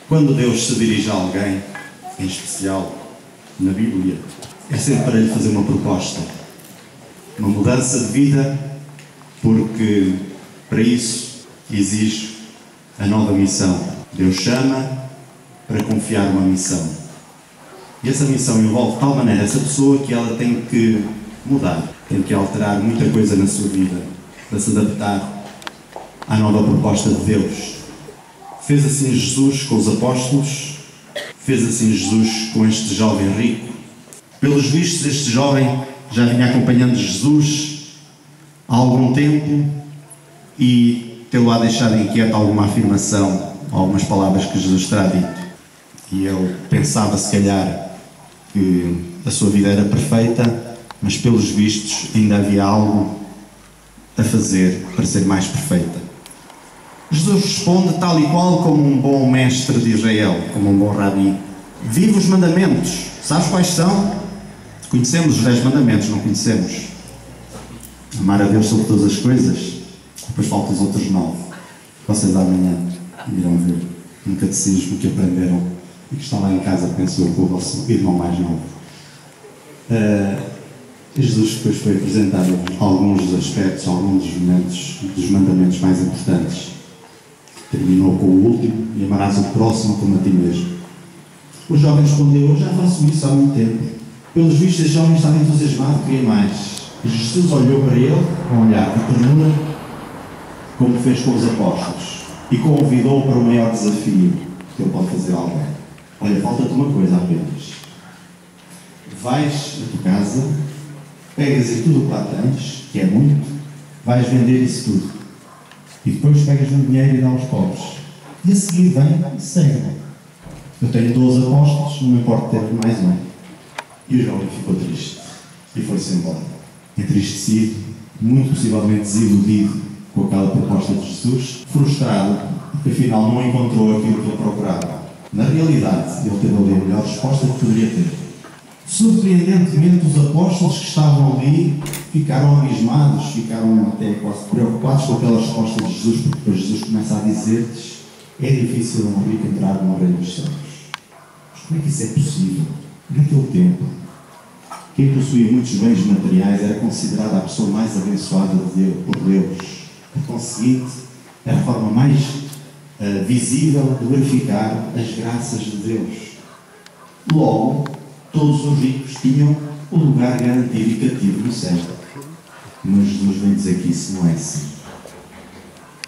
Quando Deus se dirige a alguém, em especial na Bíblia, é sempre para lhe fazer uma proposta, uma mudança de vida, porque para isso exige a nova missão. Deus chama para confiar uma missão. E essa missão envolve de tal maneira essa pessoa que ela tem que mudar, tem que alterar muita coisa na sua vida para se adaptar à nova proposta de Deus. Fez assim Jesus com os apóstolos, fez assim Jesus com este jovem rico. Pelos vistos, este jovem já vinha acompanhando Jesus há algum tempo e tê-lo-á deixado inquieto alguma afirmação, algumas palavras que Jesus terá dito. E ele pensava, se calhar, que a sua vida era perfeita, mas pelos vistos ainda havia algo a fazer para ser mais perfeita. Jesus responde tal e qual como um bom mestre de Israel, como um bom rabi. Vive os mandamentos. Sabes quais são? Conhecemos os 10 mandamentos, não conhecemos? Amar a Deus sobre todas as coisas. Depois faltam os outros 9. Vocês amanhã irão ver um catecismo que aprenderam e que está lá em casa, penso eu, com o vosso irmão mais novo. Jesus depois foi apresentar alguns dos aspectos, alguns dos momentos, dos mandamentos mais importantes. Terminou com o último: e amarás o próximo como a ti mesmo. O jovem respondeu: eu já faço isso há muito tempo. Pelos vistos, este jovem estava entusiasmado, queria mais. E Jesus olhou para ele com um olhar de ternura, como fez com os apóstolos, e convidou-o para o maior desafio que ele pode fazer a alguém. Olha, falta-te uma coisa apenas. Vais a tua casa, pegas em tudo o que lá tens, que é muito, vais vender isso tudo. E depois pegas no dinheiro e dá aos pobres. E a seguir vem e segue-me. Eu tenho 12 apóstolos, não me importa ter mais um. E o jovem ficou triste. E foi-se embora. Entristecido, muito possivelmente desiludido com aquela proposta de Jesus, frustrado, porque afinal não encontrou aquilo que ele procurava. Na realidade, ele teve ali a melhor resposta que poderia ter. Surpreendentemente, os apóstolos que estavam ali ficaram abismados, ficaram até quase preocupados com aquela resposta de Jesus, porque depois Jesus começa a dizer-lhes: é difícil um rico entrar no reino dos céus. Mas como é que isso é possível? Naquele tempo, quem possuía muitos bens materiais era considerada a pessoa mais abençoada por Deus. Por conseguinte, era a forma mais visível de verificar as graças de Deus. Logo, todos os ricos tinham o lugar garantido e cativo no céu. Mas Jesus vem dizer que isso não é assim.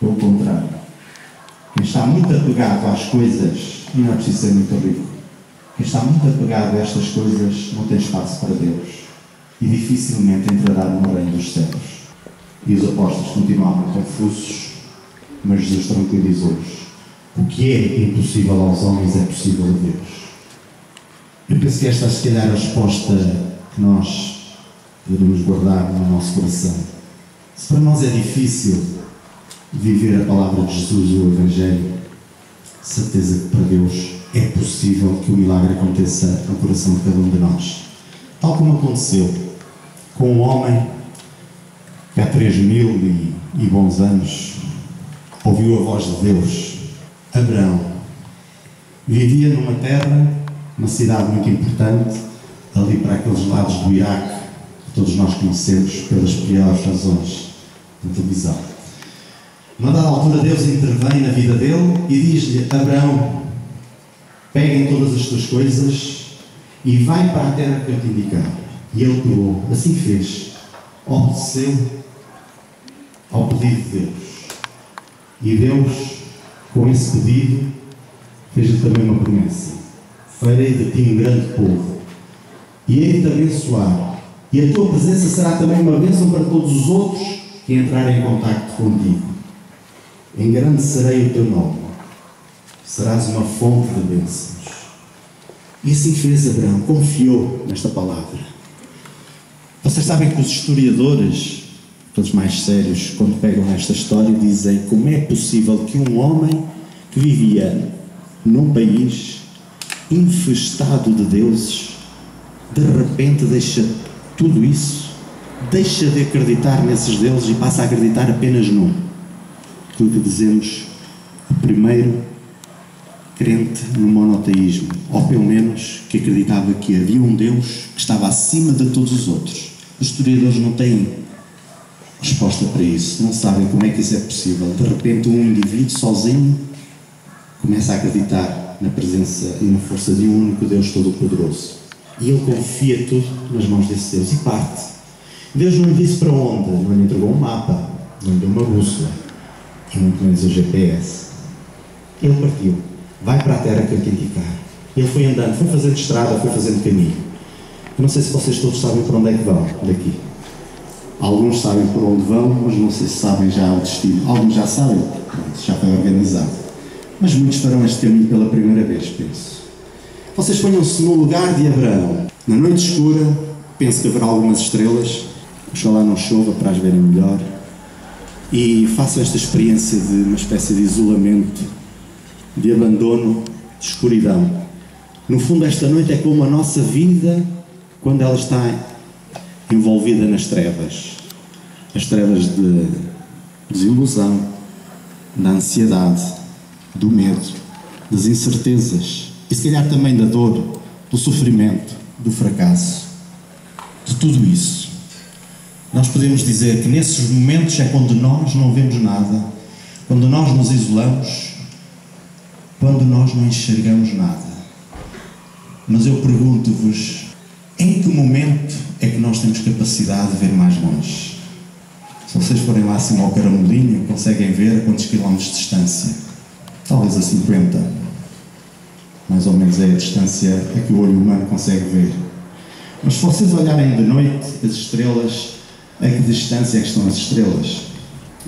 Pelo contrário, quem está muito apegado às coisas, e não é preciso ser muito rico, quem está muito apegado a estas coisas não tem espaço para Deus e dificilmente entrará no reino dos céus. E os apóstolos continuavam confusos, mas Jesus tranquilizou-os. O que é impossível aos homens é possível a Deus. Eu penso que esta é, se calhar, a resposta que nós devemos guardar no nosso coração. Se para nós é difícil viver a palavra de Jesus e o Evangelho, certeza que para Deus é possível que o milagre aconteça no coração de cada um de nós. Tal como aconteceu com um homem que há 3.000 e bons anos ouviu a voz de Deus. Abraão vivia numa terra, uma cidade muito importante, ali para aqueles lados do Iraque, que todos nós conhecemos pelas piores razões da televisão. Numa dada altura, Deus intervém na vida dele e diz-lhe: Abraão, pega em todas as tuas coisas e vai para a terra que eu te indicar. E ele pegou, assim fez, obedeceu ao pedido de Deus. E Deus, com esse pedido, fez-lhe também uma promessa: farei de ti um grande povo, e hei de te abençoar, e a tua presença será também uma bênção para todos os outros que entrarem em contacto contigo. Engrandecerei o teu nome, serás uma fonte de bênçãos. E assim fez Abraão, confiou nesta palavra. Vocês sabem que os historiadores, aqueles mais sérios, quando pegam esta história, dizem: como é possível que um homem que vivia num país infestado de deuses, de repente deixa tudo isso, deixa de acreditar nesses deuses e passa a acreditar apenas num. Aquilo que dizemos, o primeiro crente no monoteísmo, ou pelo menos que acreditava que havia um Deus que estava acima de todos os outros. Os historiadores não têm resposta para isso, não sabem como é que isso é possível. De repente um indivíduo sozinho começa a acreditar na presença e na força de um único Deus Todo-Poderoso. E ele confia tudo nas mãos desse Deus e parte. Deus não lhe disse para onde, não lhe entregou um mapa, não lhe deu uma bússola, e muito menos o GPS. Ele partiu, vai para a terra que eu te indicar. Ele foi andando, foi fazendo estrada, foi fazendo caminho. Eu não sei se vocês todos sabem para onde é que vão daqui. Alguns sabem por onde vão, mas não sei se sabem já o destino. Alguns já sabem, já foi organizado. Mas muitos farão este caminho pela primeira vez, penso. Vocês ponham-se no lugar de Abraão. Na noite escura, penso que haverá algumas estrelas. Oxalá não chova para as verem melhor. E façam esta experiência de uma espécie de isolamento, de abandono, de escuridão. No fundo, esta noite é como a nossa vida quando ela está envolvida nas trevas. As trevas de desilusão, da ansiedade, do medo, das incertezas e se calhar também da dor, do sofrimento, do fracasso, de tudo isso. Nós podemos dizer que nesses momentos é quando nós não vemos nada, quando nós nos isolamos, quando nós não enxergamos nada. Mas eu pergunto-vos, em que momento é que nós temos capacidade de ver mais longe? Se vocês forem lá acima ao Caramolinho, conseguem ver a quantos quilómetros de distância? Talvez a 50. Mais ou menos é a distância a que o olho humano consegue ver. Mas se vocês olharem de noite as estrelas, a que distância é que estão as estrelas?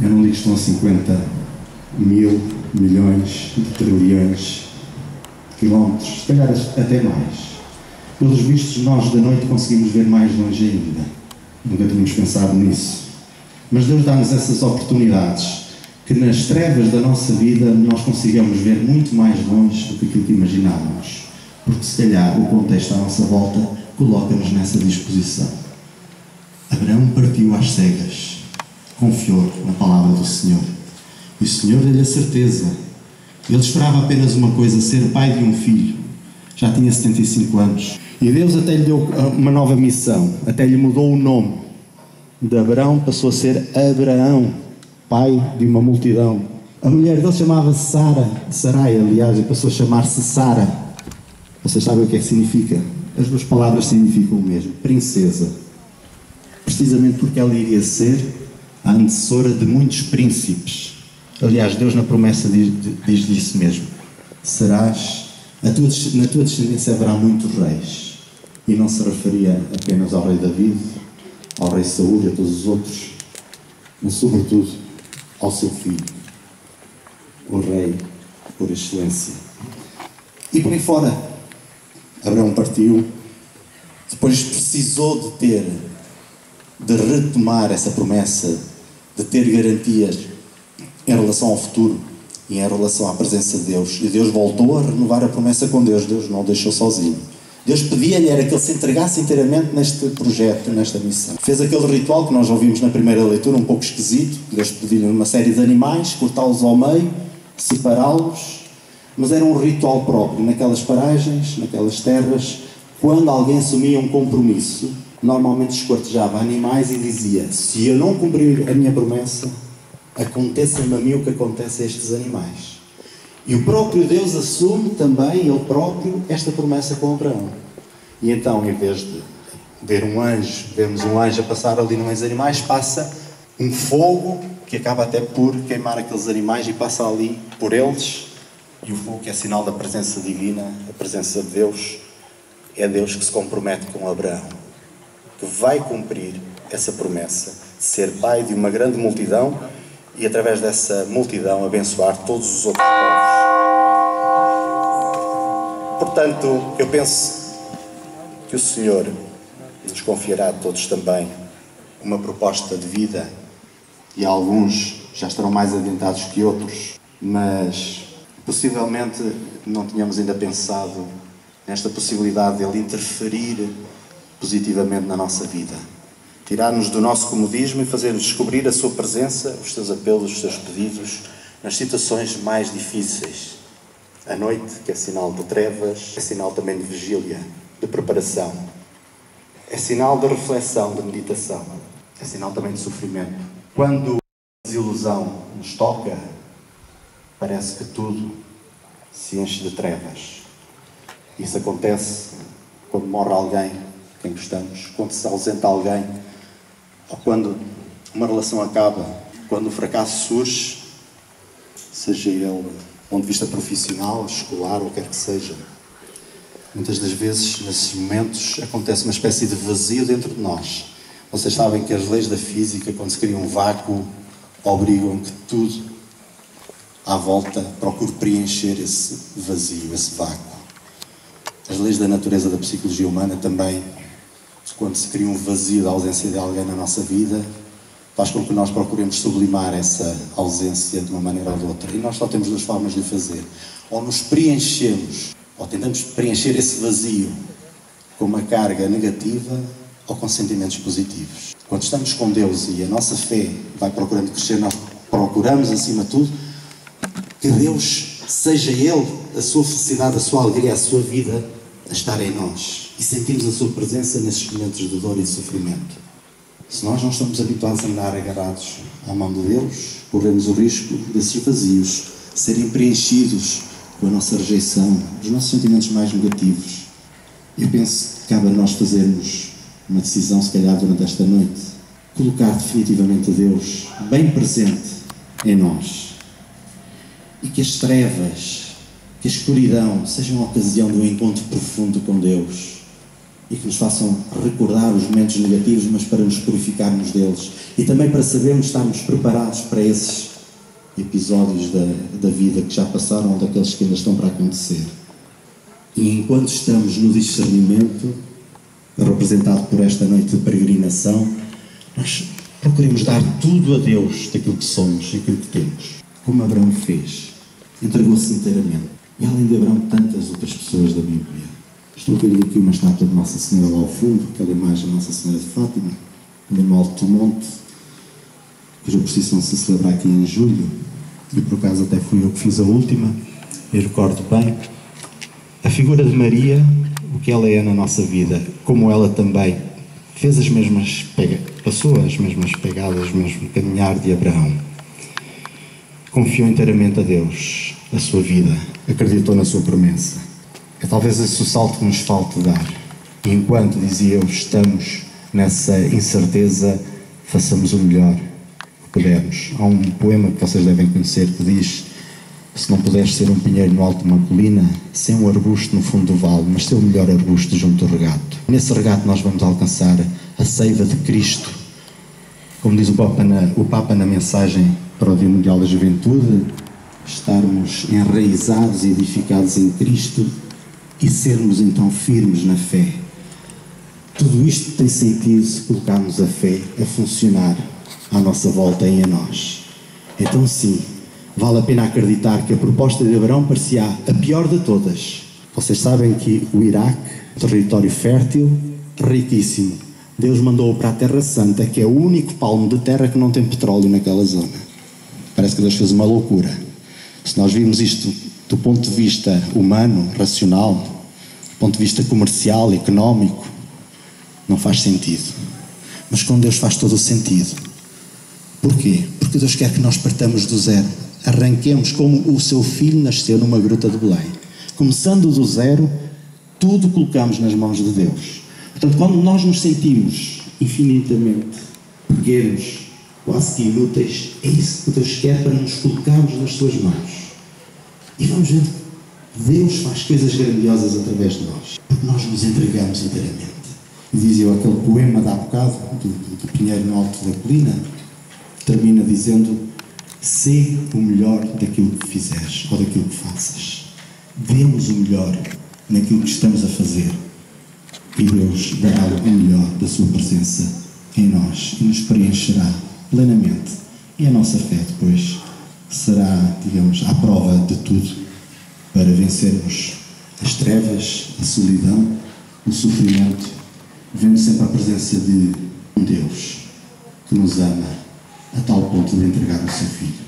Eu não digo que estão a 50 mil milhões de trilhões de quilómetros, se calhar até mais. Pelos vistos, nós da noite conseguimos ver mais longe ainda. Nunca tínhamos pensado nisso. Mas Deus dá-nos essas oportunidades, que nas trevas da nossa vida nós consigamos ver muito mais longe do que aquilo que imaginávamos. Porque se calhar o contexto à nossa volta coloca-nos nessa disposição. Abraão partiu às cegas, confiou na palavra do Senhor. E o Senhor deu-lhe a certeza. Ele esperava apenas uma coisa, ser pai de um filho. Já tinha 75 anos. E Deus até lhe deu uma nova missão. Até lhe mudou o nome. De Abraão passou a ser Abraão, pai de uma multidão. A mulher dele chamava-se Sarai, aliás, e passou a chamar-se Sara. Vocês sabem o que é que significa? As duas palavras significam o mesmo. Princesa. Precisamente porque ela iria ser a antecessora de muitos príncipes. Aliás, Deus na promessa diz disso mesmo. Na tua descendência haverá muitos reis. E não se referia apenas ao rei David, ao rei Saúl e a todos os outros, mas sobretudo ao seu filho, o rei por excelência. E por aí fora, Abraão partiu, depois precisou de retomar essa promessa, de ter garantias em relação ao futuro e em relação à presença de Deus. E Deus voltou a renovar a promessa com Deus. Deus não o deixou sozinho. Deus pedia-lhe era que ele se entregasse inteiramente neste projeto, nesta missão. Fez aquele ritual que nós ouvimos na primeira leitura, um pouco esquisito. Deus pediu-lhe uma série de animais, cortá-los ao meio, separá-los. Mas era um ritual próprio. Naquelas paragens, naquelas terras, quando alguém assumia um compromisso, normalmente esquartejava animais e dizia: se eu não cumprir a minha promessa, aconteça-me a mim o que acontece a estes animais. E o próprio Deus assume também, Ele próprio, esta promessa com Abraão. E então, em vez de ver um anjo, vemos um anjo a passar ali nos animais, passa um fogo que acaba até por queimar aqueles animais e passa ali por eles. E o fogo, que é sinal da presença divina, a presença de Deus, é Deus que se compromete com Abraão, que vai cumprir essa promessa de ser pai de uma grande multidão e através dessa multidão abençoar todos os outros povos. Portanto, eu penso que o Senhor nos confiará a todos também uma proposta de vida, e alguns já estarão mais adiantados que outros, mas possivelmente não tínhamos ainda pensado nesta possibilidade de Ele interferir positivamente na nossa vida. Tirar-nos do nosso comodismo e fazer-nos descobrir a sua presença, os seus apelos, os seus pedidos, nas situações mais difíceis. A noite, que é sinal de trevas, é sinal também de vigília, de preparação. É sinal de reflexão, de meditação. É sinal também de sofrimento. Quando a desilusão nos toca, parece que tudo se enche de trevas. Isso acontece quando morre alguém, quem gostamos, quando se ausenta alguém, ou quando uma relação acaba, quando o fracasso surge, seja ele do ponto de vista profissional, escolar, ou quer que seja. Muitas das vezes, nesses momentos, acontece uma espécie de vazio dentro de nós. Vocês sabem que as leis da física, quando se cria um vácuo, obrigam que tudo à volta procure preencher esse vazio, esse vácuo. As leis da natureza da psicologia humana também, quando se cria um vazio da ausência de alguém na nossa vida, faz com que nós procuremos sublimar essa ausência de uma maneira ou de outra. E nós só temos duas formas de o fazer. Ou nos preenchemos, ou tentamos preencher esse vazio com uma carga negativa ou com sentimentos positivos. Quando estamos com Deus e a nossa fé vai procurando crescer, nós procuramos, acima de tudo, que Deus seja Ele, a sua felicidade, a sua alegria, a sua vida, a estar em nós. E sentimos a sua presença nesses momentos de dor e de sofrimento. Se nós não estamos habituados a andar agarrados à mão de Deus, corremos o risco desses vazios serem preenchidos com a nossa rejeição, os nossos sentimentos mais negativos. Eu penso que cabe a nós fazermos uma decisão, se calhar durante esta noite, colocar definitivamente a Deus bem presente em nós. E que as trevas, que a escuridão sejam a ocasião de um encontro profundo com Deus. E que nos façam recordar os momentos negativos, mas para nos purificarmos deles. E também para sabermos estarmos preparados para esses episódios da vida que já passaram ou daqueles que ainda estão para acontecer. E enquanto estamos no discernimento, representado por esta noite de peregrinação, nós procuremos dar tudo a Deus daquilo que somos e aquilo que temos. Como Abraão fez. Entregou-se inteiramente. E além de Abraão, tantas outras pessoas da Bíblia. Estou a ver aqui uma estátua de Nossa Senhora lá ao fundo, aquela imagem de Nossa Senhora de Fátima, no alto do monte, cuja procissão se celebra aqui em julho, e por acaso até fui eu que fiz a última, e recordo bem a figura de Maria, o que ela é na nossa vida, como ela também fez as mesmas passou as mesmas pegadas, o mesmo caminhar de Abraão. Confiou inteiramente a Deus, a sua vida, acreditou na sua promessa. É talvez esse o salto que nos falta dar. E enquanto, dizia eu, estamos nessa incerteza, façamos o melhor que pudermos. Há um poema que vocês devem conhecer que diz: se não puderes ser um pinheiro no alto de uma colina, ser um arbusto no fundo do vale, mas ser o melhor arbusto junto do regato. Nesse regato nós vamos alcançar a seiva de Cristo. Como diz o Papa na mensagem para o Dia Mundial da Juventude, estarmos enraizados e edificados em Cristo e sermos então firmes na fé. Tudo isto tem sentido se colocarmos a fé a funcionar à nossa volta e em nós. Então sim, vale a pena acreditar que a proposta de Abraão parecia a pior de todas. Vocês sabem que o Iraque, território fértil, riquíssimo, Deus mandou-o para a Terra Santa, que é o único palmo de terra que não tem petróleo naquela zona. Parece que Deus fez uma loucura. Se nós virmos isto do ponto de vista humano, racional, do ponto de vista comercial, económico, não faz sentido. Mas com Deus faz todo o sentido. Porquê? Porque Deus quer que nós partamos do zero. Arranquemos como o seu filho nasceu numa gruta de Belém. Começando do zero, tudo colocamos nas mãos de Deus. Portanto, quando nós nos sentimos infinitamente pequenos, quase que inúteis, é isso que Deus quer para nos colocarmos nas suas mãos. E vamos ver que Deus faz coisas grandiosas através de nós, porque nós nos entregamos inteiramente. E dizia aquele poema de há bocado, do Pinheiro no alto da colina, termina dizendo: sê o melhor daquilo que fizeres ou daquilo que faças. Demos o melhor naquilo que estamos a fazer e Deus dará o melhor da sua presença em nós e nos preencherá plenamente. E a nossa fé depois será, digamos, à prova de tudo para vencermos as trevas, a solidão, o sofrimento, vendo sempre a presença de um Deus que nos ama a tal ponto de entregar o seu Filho.